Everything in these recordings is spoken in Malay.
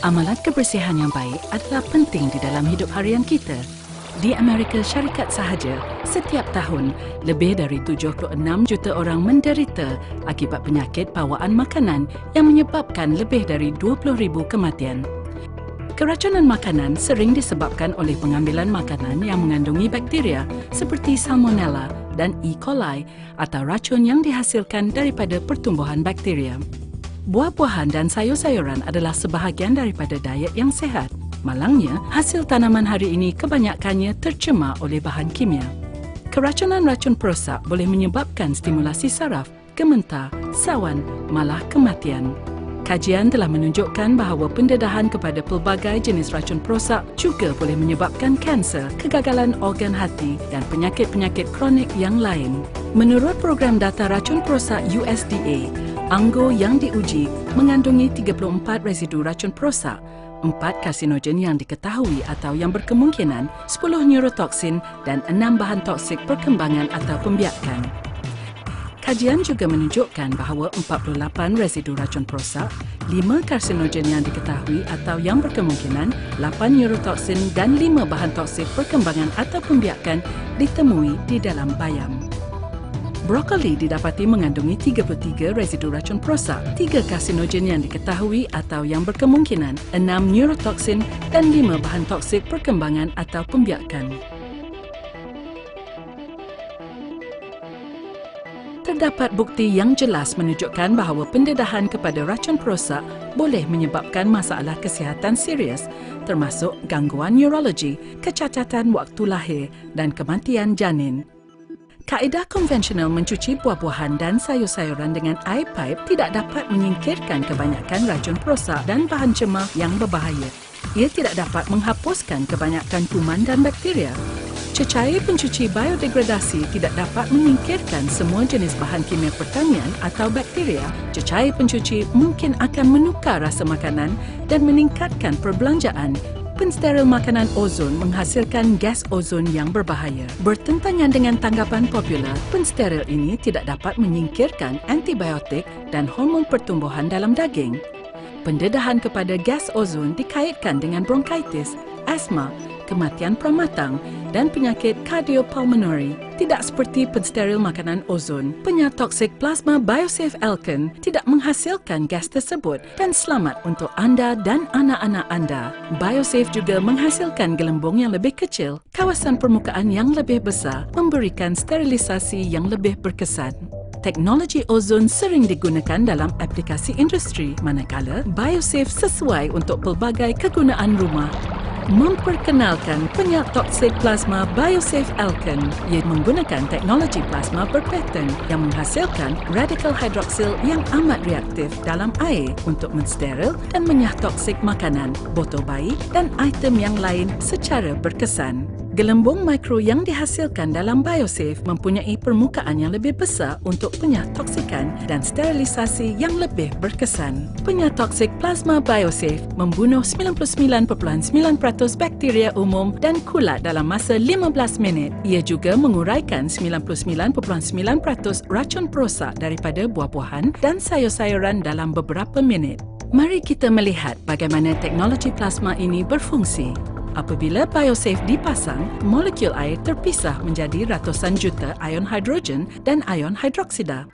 Amalan kebersihan yang baik adalah penting di dalam hidup harian kita. Di Amerika Syarikat sahaja, setiap tahun, lebih dari 76 juta orang menderita akibat penyakit bawaan makanan yang menyebabkan lebih dari 20,000 kematian. Keracunan makanan sering disebabkan oleh pengambilan makanan yang mengandungi bakteria seperti Salmonella dan E. coli atau racun yang dihasilkan daripada pertumbuhan bakteria. Buah-buahan dan sayur-sayuran adalah sebahagian daripada diet yang sihat. Malangnya, hasil tanaman hari ini kebanyakannya tercemar oleh bahan kimia. Keracunan racun perosak boleh menyebabkan stimulasi saraf, gementar, sawan, malah kematian. Kajian telah menunjukkan bahawa pendedahan kepada pelbagai jenis racun perosak juga boleh menyebabkan kanser, kegagalan organ hati dan penyakit-penyakit kronik yang lain. Menurut program data racun perosak USDA, anggur yang diuji mengandungi 34 residu racun perosak, 4 karsinogen yang diketahui atau yang berkemungkinan, 10 neurotoksin dan 6 bahan toksik perkembangan atau pembiakan. Kajian juga menunjukkan bahawa 48 residu racun perosak, 5 karsinogen yang diketahui atau yang berkemungkinan, 8 neurotoksin dan 5 bahan toksik perkembangan atau pembiakan ditemui di dalam bayam. Brokoli didapati mengandungi 33 residu racun perosak, 3 karsinogen yang diketahui atau yang berkemungkinan, 6 neurotoksin dan 5 bahan toksik perkembangan atau pembiakan. Terdapat bukti yang jelas menunjukkan bahawa pendedahan kepada racun perosak boleh menyebabkan masalah kesihatan serius termasuk gangguan neurologi, kecacatan waktu lahir dan kematian janin. Kaedah konvensional mencuci buah-buahan dan sayur-sayuran dengan air paip tidak dapat menyingkirkan kebanyakan racun perosak dan bahan cemar yang berbahaya. Ia tidak dapat menghapuskan kebanyakan kuman dan bakteria. Cecair pencuci biodegradasi tidak dapat menyingkirkan semua jenis bahan kimia pertanian atau bakteria. Cecair pencuci mungkin akan menukar rasa makanan dan meningkatkan perbelanjaan. Pensteril makanan ozon menghasilkan gas ozon yang berbahaya. Bertentangan dengan tanggapan popular, pensteril ini tidak dapat menyingkirkan antibiotik dan hormon pertumbuhan dalam daging. Pendedahan kepada gas ozon dikaitkan dengan bronkitis, asma, kematian pramatang dan penyakit kardiopulmonari. Tidak seperti pensteril makanan ozon, penyat toksik plasma Biosafe Alken tidak menghasilkan gas tersebut dan selamat untuk anda dan anak-anak anda. Biosafe juga menghasilkan gelembung yang lebih kecil, kawasan permukaan yang lebih besar, memberikan sterilisasi yang lebih berkesan. Teknologi ozon sering digunakan dalam aplikasi industri, manakala Biosafe sesuai untuk pelbagai kegunaan rumah. Memperkenalkan penyat toksik plasma Biosafe Alken. Ia menggunakan teknologi plasma berpattern yang menghasilkan radikal hidroksil yang amat reaktif dalam air untuk mensteril dan menyah toksik makanan, botol bayi dan item yang lain secara berkesan. Gelembung mikro yang dihasilkan dalam Biosafe mempunyai permukaan yang lebih besar untuk penyah toksikan dan sterilisasi yang lebih berkesan. Penyah toksik plasma Biosafe membunuh 99.9% bakteria umum dan kulat dalam masa 15 minit. Ia juga menguraikan 99.9% racun perosak daripada buah-buahan dan sayur-sayuran dalam beberapa minit. Mari kita melihat bagaimana teknologi plasma ini berfungsi. Apabila Biosafe dipasang, molekul air terpisah menjadi ratusan juta ion hidrogen dan ion hidroksida.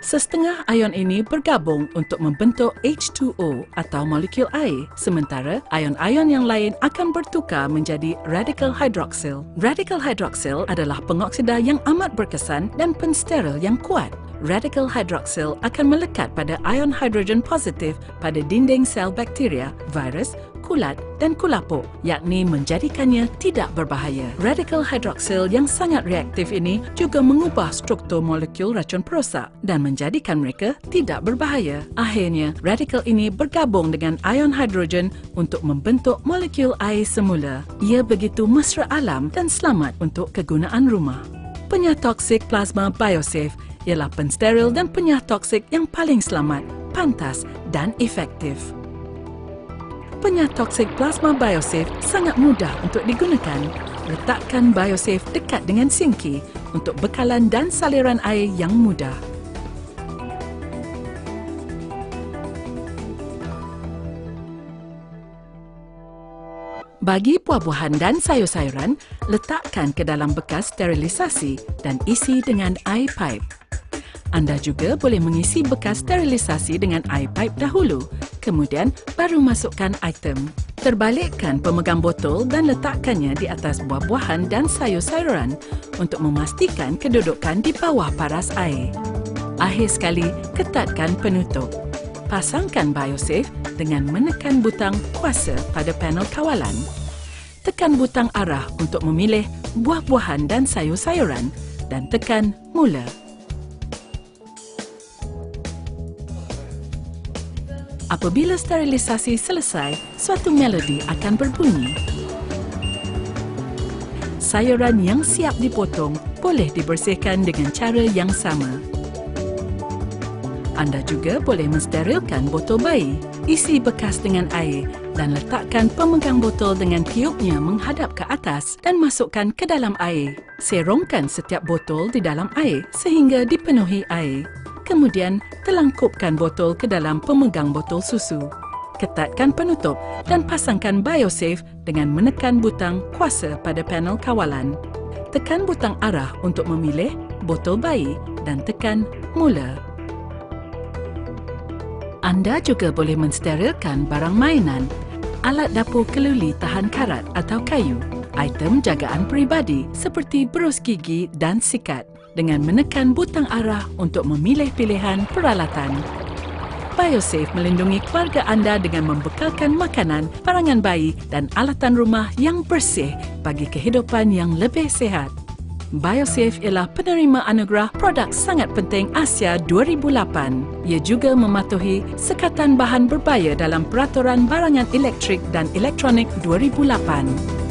Setengah ion ini bergabung untuk membentuk H2O atau molekul air, sementara ion-ion yang lain akan bertukar menjadi radikal hidroksil. Radikal hidroksil adalah pengoksida yang amat berkesan dan pensteril yang kuat. Radikal hidroksil akan melekat pada ion hidrogen positif pada dinding sel bakteria, virus, kulat dan kulapuk, yakni menjadikannya tidak berbahaya. Radikal hidroksil yang sangat reaktif ini juga mengubah struktur molekul racun perosak dan menjadikan mereka tidak berbahaya. Akhirnya, radikal ini bergabung dengan ion hidrogen untuk membentuk molekul air semula. Ia begitu mesra alam dan selamat untuk kegunaan rumah. Penyah toksik plasma Biosafe ialah pensteril dan penyah toksik yang paling selamat, pantas dan efektif. Penyah toksik plasma Biosafe sangat mudah untuk digunakan. Letakkan Biosafe dekat dengan sinki untuk bekalan dan saliran air yang mudah. Bagi buah-buahan dan sayur-sayuran, letakkan ke dalam bekas sterilisasi dan isi dengan air pipe. Anda juga boleh mengisi bekas sterilisasi dengan air pipe dahulu, kemudian baru masukkan item. Terbalikkan pemegang botol dan letakkannya di atas buah-buahan dan sayur-sayuran untuk memastikan kedudukan di bawah paras air. Akhir sekali, ketatkan penutup. Pasangkan BioSafe dengan menekan butang kuasa pada panel kawalan. Tekan butang arah untuk memilih buah-buahan dan sayur-sayuran dan tekan mula. Apabila sterilisasi selesai, suatu melodi akan berbunyi. Sayuran yang siap dipotong boleh dibersihkan dengan cara yang sama. Anda juga boleh mensterilkan botol bayi. Isi bekas dengan air dan letakkan pemegang botol dengan tiupnya menghadap ke atas dan masukkan ke dalam air. Serongkan setiap botol di dalam air sehingga dipenuhi air. Kemudian, telangkupkan botol ke dalam pemegang botol susu. Ketatkan penutup dan pasangkan BioSafe dengan menekan butang kuasa pada panel kawalan. Tekan butang arah untuk memilih botol bayi dan tekan mula. Anda juga boleh mensterilkan barang mainan, alat dapur keluli tahan karat atau kayu, item jagaan peribadi seperti berus gigi dan sikat dengan menekan butang arah untuk memilih pilihan peralatan. BioSafe melindungi keluarga anda dengan membekalkan makanan, barangan bayi dan alatan rumah yang bersih bagi kehidupan yang lebih sihat. BioSafe ialah penerima anugerah Produk Sangat Penting Asia 2008. Ia juga mematuhi Sekatan Bahan Berbahaya dalam Peraturan Barangan Elektrik dan Elektronik 2008.